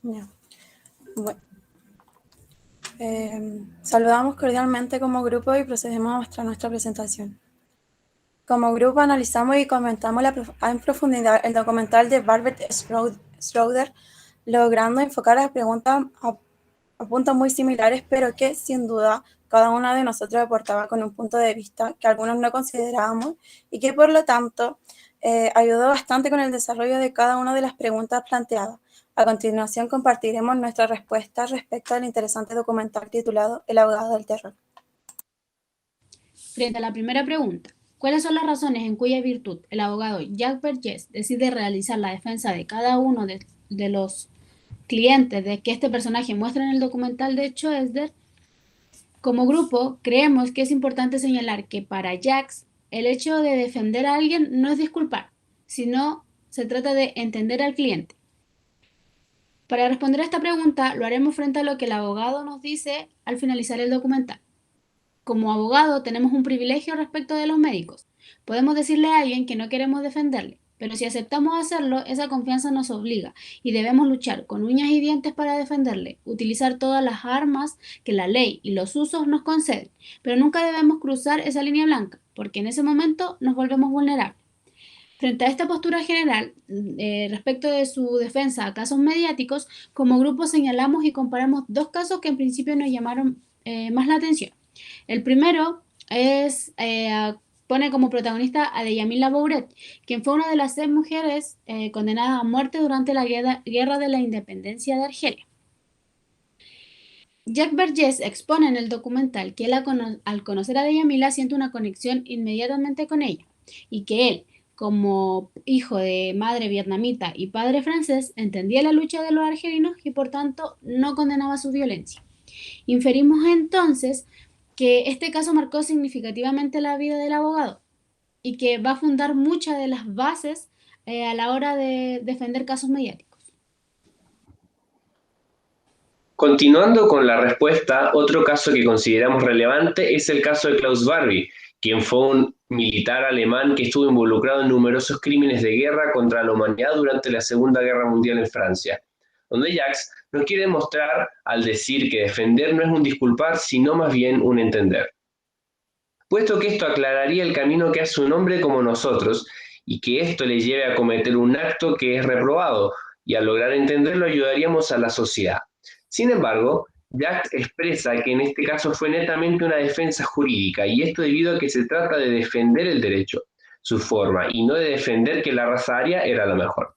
Ya. Bueno, saludamos cordialmente como grupo y procedemos a mostrar nuestra presentación. Como grupo analizamos y comentamos en profundidad el documental de Barbet Schroeder, logrando enfocar las preguntas a puntos muy similares, pero que sin duda cada uno de nosotros aportaba con un punto de vista que algunos no considerábamos y que por lo tanto ayudó bastante con el desarrollo de cada una de las preguntas planteadas. A continuación compartiremos nuestras respuestas respecto al interesante documental titulado El abogado del terror. Frente a la primera pregunta, ¿cuáles son las razones en cuya virtud el abogado Jack Vergés decide realizar la defensa de cada uno de los clientes de que este personaje muestra en el documental de Schroeder? Como grupo, creemos que es importante señalar que para Jax, el hecho de defender a alguien no es disculpar, sino se trata de entender al cliente. Para responder a esta pregunta, lo haremos frente a lo que el abogado nos dice al finalizar el documental. Como abogado, tenemos un privilegio respecto de los médicos. Podemos decirle a alguien que no queremos defenderle, pero si aceptamos hacerlo, esa confianza nos obliga y debemos luchar con uñas y dientes para defenderle, utilizar todas las armas que la ley y los usos nos conceden, pero nunca debemos cruzar esa línea blanca, porque en ese momento nos volvemos vulnerables. Frente a esta postura general, respecto de su defensa a casos mediáticos, como grupo señalamos y comparamos dos casos que en principio nos llamaron más la atención. El primero pone como protagonista a Deyamila Bouret, quien fue una de las 6 mujeres condenadas a muerte durante la guerra de la independencia de Argelia. Jack Vergés expone en el documental que él al conocer a Deyamila siente una conexión inmediatamente con ella y que él, como hijo de madre vietnamita y padre francés, entendía la lucha de los argelinos y por tanto no condenaba su violencia. Inferimos entonces que este caso marcó significativamente la vida del abogado y que va a fundar muchas de las bases a la hora de defender casos mediáticos. Continuando con la respuesta, otro caso que consideramos relevante es el caso de Klaus Barbie, quien fue un militar alemán que estuvo involucrado en numerosos crímenes de guerra contra la humanidad durante la Segunda Guerra Mundial en Francia, donde Jacques nos quiere mostrar al decir que defender no es un disculpar, sino más bien un entender. Puesto que esto aclararía el camino que hace un hombre como nosotros y que esto le lleve a cometer un acto que es reprobado, y al lograr entenderlo ayudaríamos a la sociedad. Sin embargo, Jack expresa que en este caso fue netamente una defensa jurídica, y esto debido a que se trata de defender el derecho, su forma, y no de defender que la raza aria era la mejor.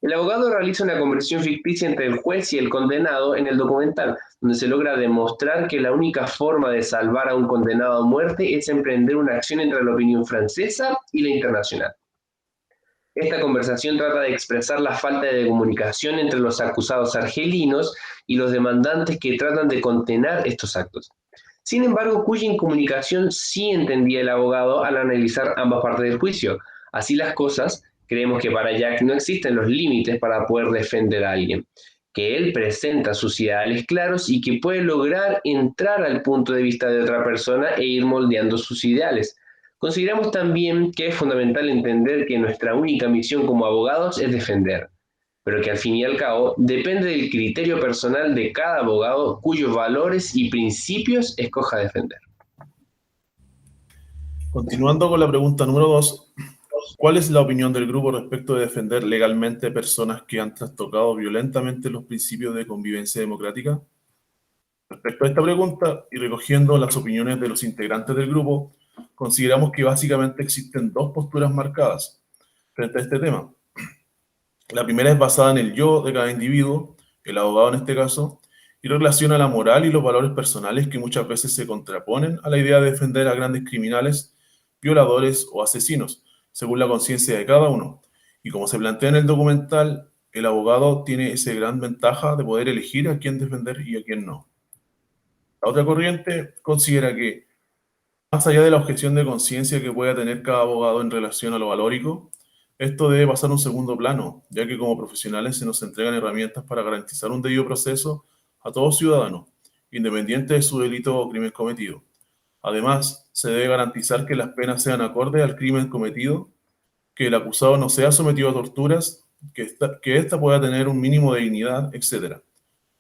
El abogado realiza una conversión ficticia entre el juez y el condenado en el documental, donde se logra demostrar que la única forma de salvar a un condenado a muerte es emprender una acción entre la opinión francesa y la internacional. Esta conversación trata de expresar la falta de comunicación entre los acusados argelinos y los demandantes que tratan de condenar estos actos. Sin embargo, cuya incomunicación sí entendía el abogado al analizar ambas partes del juicio. Así las cosas, creemos que para Jack no existen los límites para poder defender a alguien, que él presenta sus ideales claros y que puede lograr entrar al punto de vista de otra persona e ir moldeando sus ideales. Consideramos también que es fundamental entender que nuestra única misión como abogados es defender, pero que al fin y al cabo depende del criterio personal de cada abogado cuyos valores y principios escoja defender. Continuando con la pregunta número 2, ¿cuál es la opinión del grupo respecto de defender legalmente personas que han trastocado violentamente los principios de convivencia democrática? Respecto a esta pregunta, y recogiendo las opiniones de los integrantes del grupo, consideramos que básicamente existen dos posturas marcadas frente a este tema. La primera es basada en el yo de cada individuo, el abogado en este caso, y relaciona la moral y los valores personales que muchas veces se contraponen a la idea de defender a grandes criminales, violadores o asesinos, según la conciencia de cada uno. Y como se plantea en el documental, el abogado tiene esa gran ventaja de poder elegir a quién defender y a quién no. La otra corriente considera que, más allá de la objeción de conciencia que pueda tener cada abogado en relación a lo valórico, esto debe pasar a un segundo plano, ya que como profesionales se nos entregan herramientas para garantizar un debido proceso a todo ciudadano, independiente de su delito o crimen cometido. Además, se debe garantizar que las penas sean acordes al crimen cometido, que el acusado no sea sometido a torturas, que ésta pueda tener un mínimo de dignidad, etc.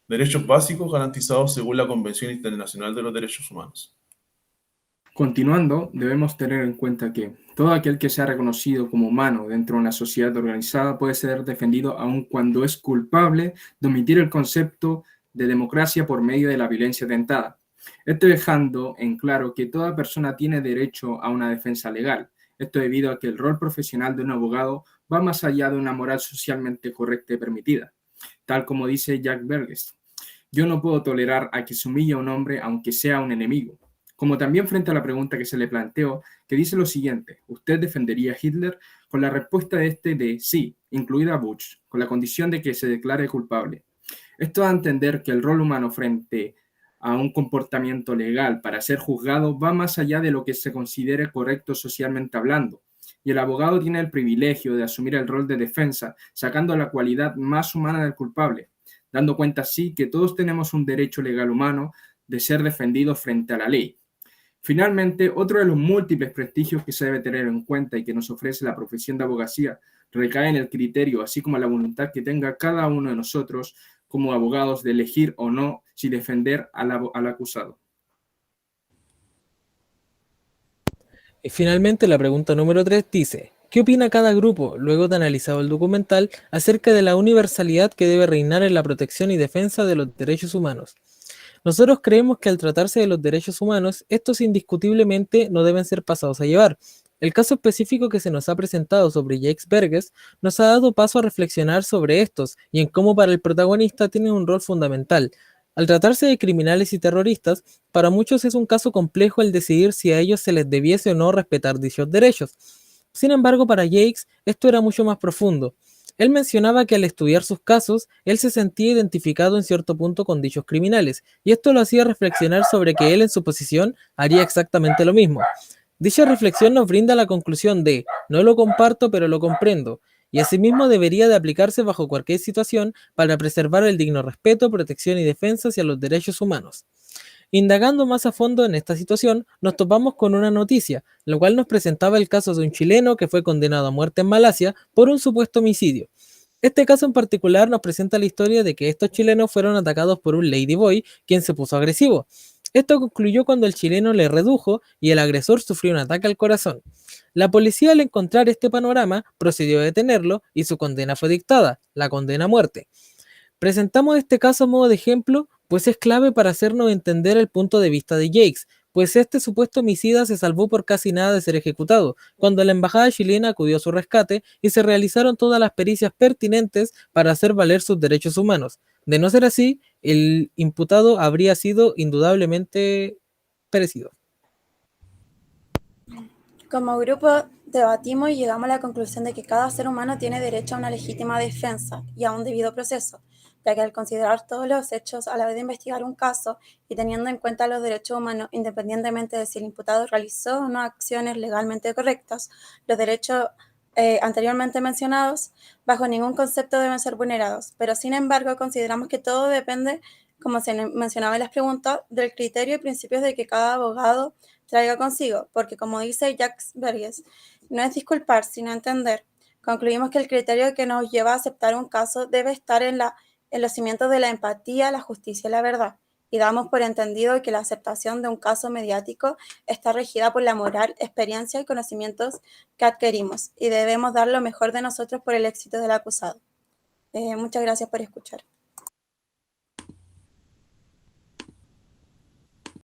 derechos básicos garantizados según la Convención Internacional de los Derechos Humanos. Continuando, debemos tener en cuenta que todo aquel que sea reconocido como humano dentro de una sociedad organizada puede ser defendido aun cuando es culpable de omitir el concepto de democracia por medio de la violencia tentada. Esto dejando en claro que toda persona tiene derecho a una defensa legal. Esto debido a que el rol profesional de un abogado va más allá de una moral socialmente correcta y permitida. Tal como dice Jack Burgess, yo no puedo tolerar a que se humille a un hombre aunque sea un enemigo. Como también frente a la pregunta que se le planteó, que dice lo siguiente: ¿usted defendería a Hitler? Con la respuesta de sí, incluida a Bush, con la condición de que se declare culpable. Esto da a entender que el rol humano frente a un comportamiento legal para ser juzgado va más allá de lo que se considere correcto socialmente hablando, y el abogado tiene el privilegio de asumir el rol de defensa, sacando la cualidad más humana del culpable, dando cuenta así que todos tenemos un derecho legal humano de ser defendidos frente a la ley. Finalmente, otro de los múltiples prestigios que se debe tener en cuenta y que nos ofrece la profesión de abogacía recae en el criterio, así como la voluntad que tenga cada uno de nosotros como abogados de elegir o no si defender al acusado. Y finalmente, la pregunta número 3 dice: ¿qué opina cada grupo, luego de analizado el documental, acerca de la universalidad que debe reinar en la protección y defensa de los derechos humanos? Nosotros creemos que al tratarse de los derechos humanos, estos indiscutiblemente no deben ser pasados a llevar. El caso específico que se nos ha presentado sobre Jacques Burgess nos ha dado paso a reflexionar sobre estos y en cómo para el protagonista tienen un rol fundamental. Al tratarse de criminales y terroristas, para muchos es un caso complejo el decidir si a ellos se les debiese o no respetar dichos derechos. Sin embargo, para Jacques esto era mucho más profundo. Él mencionaba que al estudiar sus casos, él se sentía identificado en cierto punto con dichos criminales, y esto lo hacía reflexionar sobre que él en su posición haría exactamente lo mismo. Dicha reflexión nos brinda la conclusión de: no lo comparto, pero lo comprendo, y asimismo debería de aplicarse bajo cualquier situación para preservar el digno respeto, protección y defensa hacia los derechos humanos. Indagando más a fondo en esta situación, nos topamos con una noticia, la cual nos presentaba el caso de un chileno que fue condenado a muerte en Malasia por un supuesto homicidio. Este caso en particular nos presenta la historia de que estos chilenos fueron atacados por un ladyboy, quien se puso agresivo. Esto concluyó cuando el chileno le redujo y el agresor sufrió un ataque al corazón. La policía, al encontrar este panorama, procedió a detenerlo y su condena fue dictada, la condena a muerte. Presentamos este caso a modo de ejemplo, pues es clave para hacernos entender el punto de vista de Jacques, pues este supuesto homicida se salvó por casi nada de ser ejecutado, cuando la embajada chilena acudió a su rescate y se realizaron todas las pericias pertinentes para hacer valer sus derechos humanos. De no ser así, el imputado habría sido indudablemente perecido. Como grupo debatimos y llegamos a la conclusión de que cada ser humano tiene derecho a una legítima defensa y a un debido proceso, ya que al considerar todos los hechos a la vez de investigar un caso y teniendo en cuenta los derechos humanos, independientemente de si el imputado realizó o no acciones legalmente correctas, los derechos anteriormente mencionados bajo ningún concepto deben ser vulnerados, pero sin embargo consideramos que todo depende, como se mencionaba en las preguntas, del criterio y principios de que cada abogado traiga consigo, porque como dice Jacques Burgess, no es disculpar, sino entender. Concluimos que el criterio que nos lleva a aceptar un caso debe estar en los cimientos de la empatía, la justicia y la verdad, y damos por entendido que la aceptación de un caso mediático está regida por la moral, experiencia y conocimientos que adquirimos, y debemos dar lo mejor de nosotros por el éxito del acusado. Muchas gracias por escuchar.